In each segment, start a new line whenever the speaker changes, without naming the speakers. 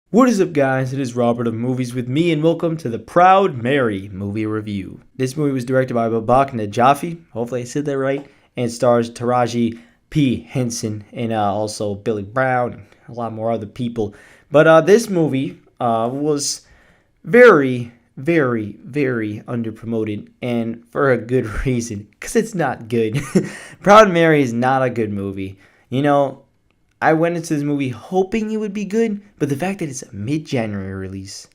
What is up, guys? It is Robert of Movies with Me, and welcome to the Proud Mary movie review. This movie was directed by Babak Najafi, hopefully I said that right, and stars Taraji P. Henson and also Billy Brown and a lot more other people. But this movie was very, very underpromoted, and for a good reason, because it's not good. Proud Mary is not a good movie. I went into this movie hoping it would be good, but the fact that it's a mid-January release,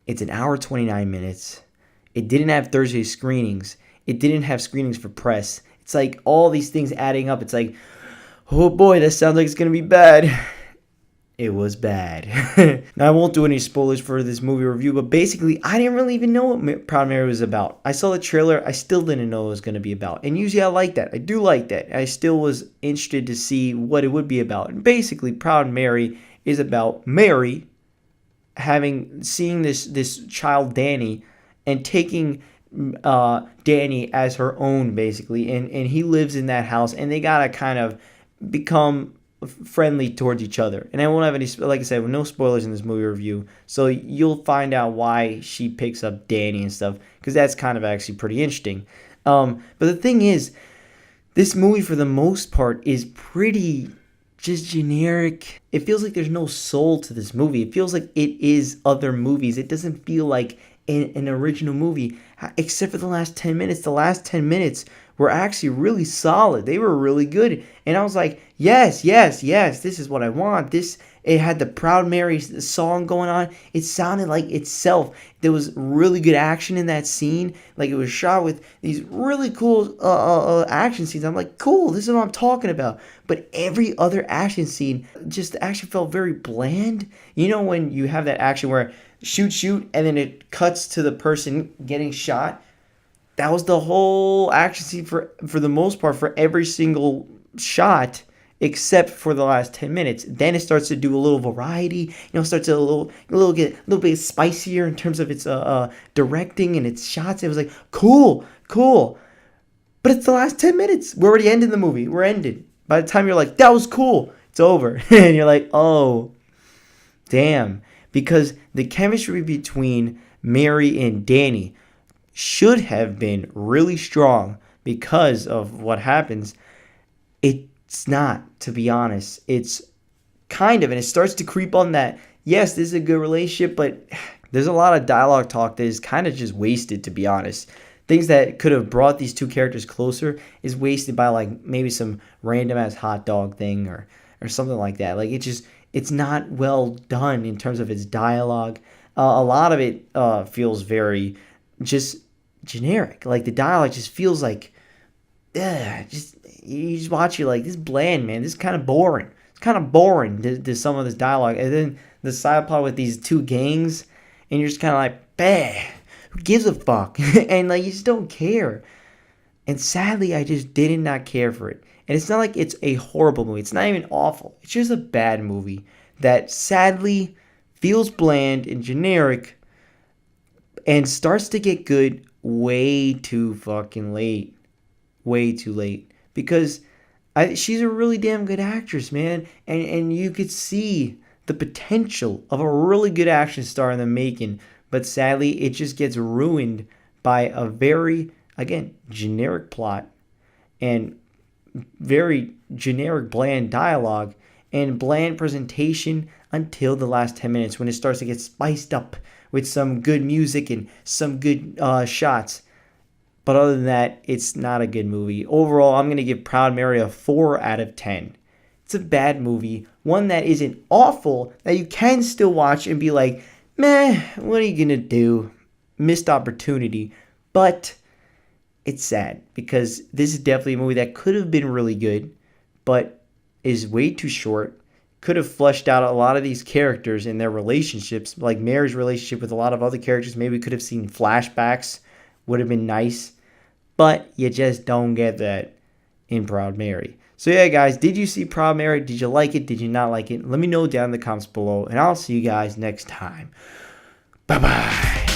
it's an hour 29 minutes. It didn't have Thursday screenings. It didn't have screenings for press. It's like all these things adding up. It's like, oh boy, that sounds like it's going to be bad. It was bad. Now, I won't do any spoilers for this movie review, but basically, I didn't really even know what Proud Mary was about. I saw the trailer. I still didn't know what it was going to be about. And usually I like that. I do like that. I still was interested to see what it would be about. And basically, Proud Mary is about Mary seeing this child, Danny, and taking Danny as her own, basically. And he lives in that house, and they got to kind of become friendly towards each other. And I won't have any, like I said, no spoilers in this movie review, so you'll find out why she picks up Danny and stuff, because that's kind of actually pretty interesting. But the thing is, this movie for the most part is pretty just generic. It feels like there's no soul to this movie. It feels like it is other movies. It doesn't feel like an original movie, except for the last 10 minutes. The last 10 minutes were actually really solid. They were really good. And I was like, yes, this is what I want. It had the Proud Mary song going on. It sounded like itself. There was really good action in that scene. Like, it was shot with these really cool action scenes. I'm like, cool, this is what I'm talking about. But every other action scene just actually felt very bland. You know when you have that action where shoot, and then it cuts to the person getting shot? That was the whole action scene for the most part, for every single shot, except for the last 10 minutes. Then it starts to do a little variety, starts to a little bit spicier in terms of its directing and its shots. It was like, cool. But it's the last 10 minutes. We're already ending the movie. We're ended. By the time you're like, that was cool, it's over. And you're like, oh, damn. Because the chemistry between Mary and Danny should have been really strong because of what happens. It's not, to be honest. It's kind of, and it starts to creep on that, yes, this is a good relationship, but there's a lot of dialogue talk that is kind of just wasted, to be honest. Things that could have brought these two characters closer is wasted by, like, maybe some random ass hot dog thing or something like that. Like, it's not well done in terms of its dialogue. A lot of it feels very just generic. Like, the dialogue just feels like, you just watch it like, this is bland, man. This is kind of boring. It's kind of boring to some of this dialogue. And then the side plot with these two gangs, and you're just kind of like, bah, who gives a fuck? And like, you just don't care. And sadly, I just did not care for it. And it's not like it's a horrible movie. It's not even awful. It's just a bad movie that sadly feels bland and generic and starts to get good way too fucking late. Way too late. Because she's a really damn good actress, man. And you could see the potential of a really good action star in the making. But sadly, it just gets ruined by a very, again, generic plot and very generic, bland dialogue and bland presentation until the last 10 minutes, when it starts to get spiced up with some good music and some good shots. But other than that, it's not a good movie. Overall, I'm going to give Proud Mary a 4 out of 10. It's a bad movie. One that isn't awful, that you can still watch and be like, meh, what are you going to do? Missed opportunity. But it's sad, because this is definitely a movie that could have been really good, but is way too short. Could have fleshed out a lot of these characters and their relationships, like Mary's relationship with a lot of other characters. Maybe we could have seen flashbacks. Would have been nice. But you just don't get that in Proud Mary. So yeah, guys, did you see Proud Mary? Did you like it? Did you not like it? Let me know down in the comments below, and I'll see you guys next time. Bye-bye.